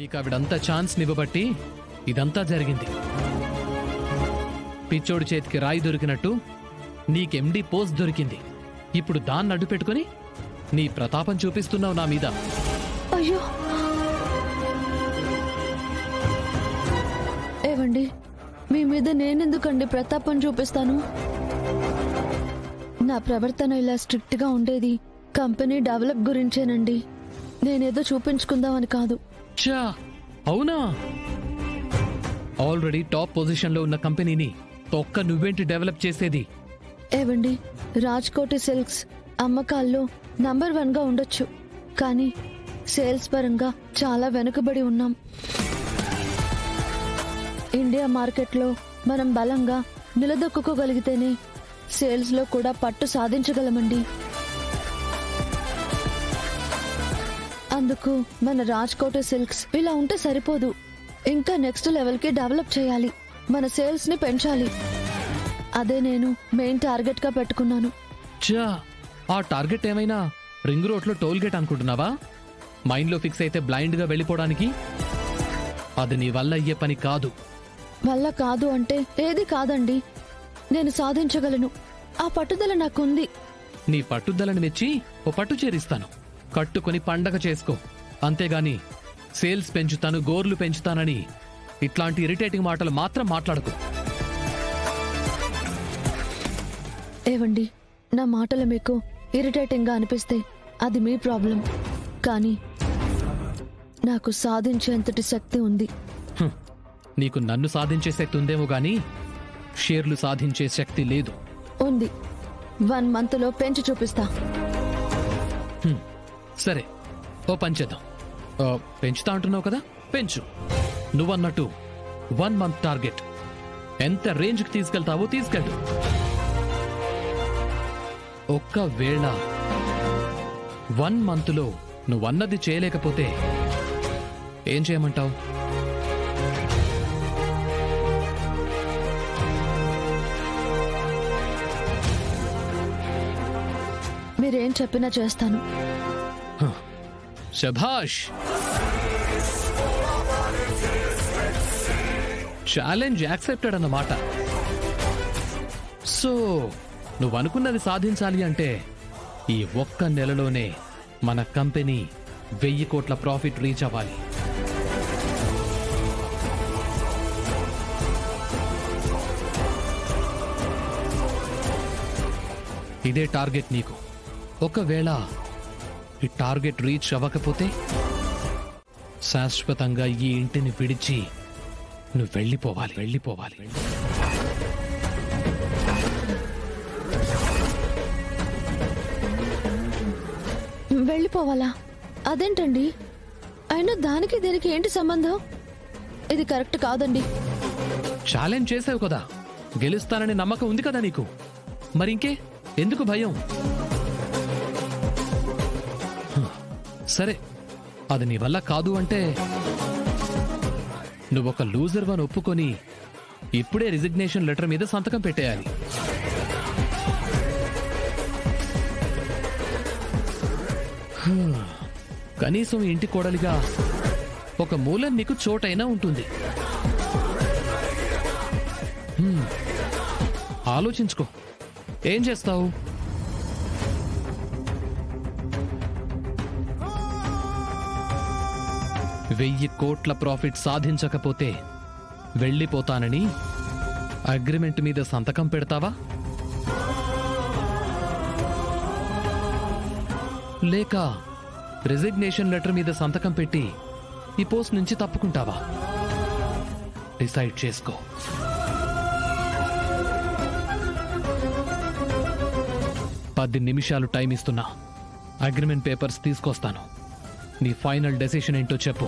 నీకు ఆవిడంతా ఛాన్స్ నివ్వబట్టి ఇదంతా జరిగింది. పిచ్చోడి చేతికి రాయి దొరికినట్టు నీకెండి పోస్ట్ దొరికింది. ఇప్పుడు దాన్ని అడ్డు పెట్టుకుని నీ ప్రతాపం చూపిస్తున్నావు నా మీద. అయ్యో ఏవండి, మీ మీద నేనెందుకండి ప్రతాపం చూపిస్తాను? నా ప్రవర్తన ఇలా స్ట్రిక్ట్ గా ఉండేది కంపెనీ డెవలప్ గురించేనండి. నేనేదో చూపించుకుందామని కాదు. చా అవునా? ఆల్రెడీ టాప్ పొజిషన్ లో ఉన్న కంపెనీని తొక్క నువ్వేంటి డెవలప్ చేసేది? ఏవండి, రాజ్కోటి సిల్క్స్ అమ్మకాల్లో నంబర్ 1 గా ఉండొచ్చు, కానీ సేల్స్ పరంగా చాలా వెనుకబడి ఉన్నాం. ఇండియా మార్కెట్లో మనం బలంగా నిలదొక్కుకోగలిగితేనే సేల్స్ లో కూడా పట్టు సాధించగలమండి. అందుకు మన రాజ్కోటి సిల్క్స్ ఇలా ఉంటే సరిపోదు. ఇంకా నెక్స్ట్ లెవెల్ కి డెవలప్ చేయాలి, మన సేల్స్ ని పెంచాలి. అదే నేను మెయిన్ టార్గెట్ గా పెట్టుకున్నాను. చా ఆ టార్గెట్ ఏమైనా రింగ్ రోడ్ లో టోల్ గేట్ అనుకుంటున్నావా? మైండ్ లో ఫిక్స్ అయితే బ్లైండ్ గా వెళ్ళిపోవడానికి? అది నీ వల్ల అయ్యే పని కాదు. వల్ల కాదు అంటే ఏది కాదండి, నేను సాధించగలను. ఆ పట్టుదల నాకుంది. నీ పట్టుదలని మెచ్చి ఓ పట్టు చేరిస్తాను, కట్టుకుని పండగ చేసుకో. అంతేగాని సేల్స్ పెంచుతాను, గోర్లు పెంచుతానని ఇట్లాంటి ఇరిటేటింగ్ మాటలు మాత్రం మాట్లాడకు. ఏవండి, నా మాటలు మీకు ఇరిటేటింగ్ గా అనిపిస్తే అది మీ ప్రాబ్లం, కానీ నాకు సాధించేంతటి శక్తి ఉంది. నీకు నన్ను సాధించే శక్తి ఉందేమో గాని షేర్లు సాధించే శక్తి లేదు. ఉంది. 1 మంత్ లో పెంచి చూపిస్తా. సరే, ఓ పంచేద్దాం. పెంచుతా అంటున్నావు కదా, పెంచు. నువ్వన్నట్టు 1 మంత్ టార్గెట్. ఎంత రేంజ్కి తీసుకెళ్తావో తీసుకెళ్ళు. ఒక్కవేళ 1 మంత్లో నువ్వన్నది చేయలేకపోతే ఏం చేయమంటావు? మీరేం చెప్పినా చేస్తాను. శభాష్! ఛాలెంజ్ యాక్సెప్టెడ్ అన్నమాట. సో నువ్వనుకున్నది సాధించాలి అంటే ఈ ఒక్క నెలలోనే మన కంపెనీ 1000 కోట్ల ప్రాఫిట్ రీచ్ అవ్వాలి. ఇదే టార్గెట్ నీకు. ఒకవేళ ఈ టార్గెట్ రీచ్ అవ్వకపోతే శాశ్వతంగా ఈ ఇంటిని విడిచి నువ్వు వెళ్ళిపోవాలి. వెళ్ళిపోవాలా? అదేంటండి? అయినా దానికి దీనికి ఏంటి సంబంధం? ఇది కరెక్ట్ కాదండి. ఛాలెంజ్ చేసావు కదా, గెలుస్తానని నమ్మకం ఉంది కదా నీకు, మరింకే ఎందుకు భయం? సరే, అది నీ వల్ల కాదు అంటే నువ్వొక లూజర్ వని ఒప్పుకొని ఇప్పుడే రిజిగ్నేషన్ లెటర్ మీద సంతకం పెట్టేయాలి. కనీసం ఇంటి కోడలిగా ఒక మూలం నీకు చోటైనా ఉంటుంది. ఆలోచించుకో, ఏం చేస్తావు? $1000 కోట్ల ప్రాఫిట్ సాధించకపోతే వెళ్ళిపోతానని అగ్రిమెంట్ మీద సంతకం పెడతావా? లేక రిజిగ్నేషన్ లెటర్ మీద సంతకం పెట్టి ఈ పోస్ట్ నుంచి తప్పుకుంటావా? డిసైడ్ చేసుకో. పది నిమిషాలు టైం ఇస్తున్నా. అగ్రిమెంట్ పేపర్స్ తీసుకొస్తాను. నీ ఫైనల్ డెసిషన్ ఏంటో చెప్పు.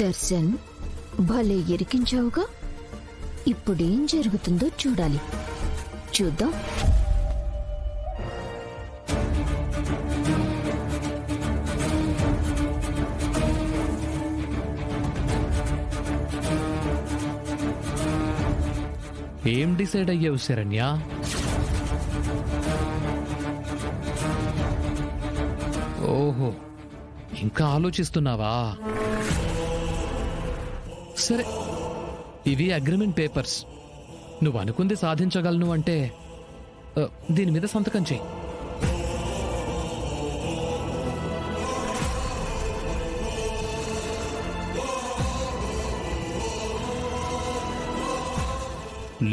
దర్శన్, భలే ఇరికించావుగా. ఇప్పుడేం జరుగుతుందో చూడాలి. చూద్దాం. ఏం డిసైడ్ అయ్యావు శరణ్య? ఓహో, ఇంకా ఆలోచిస్తున్నావా? సరే, ఇవి అగ్రిమెంట్ పేపర్స్. నువ్వు అనుకుంది సాధించగలను అంటే దీని మీద సంతకం చెయ్యి.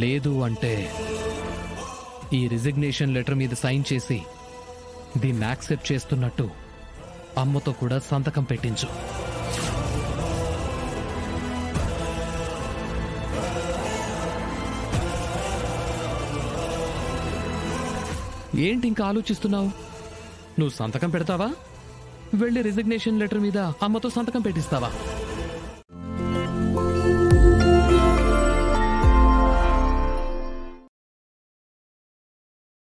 లేదు అంటే ఈ రిజిగ్నేషన్ లెటర్ మీద సైన్ చేసి దీన్ని యాక్సెప్ట్ చేస్తున్నట్టు అమ్మతో కూడా సంతకం పెట్టించు. ఏంటి ఇంకా ఆలోచిస్తున్నావు? నువ్వు సంతకం పెడతావా? వెళ్ళి రిజిగ్నేషన్ లెటర్ మీద అమ్మతో సంతకం పెట్టిస్తావా?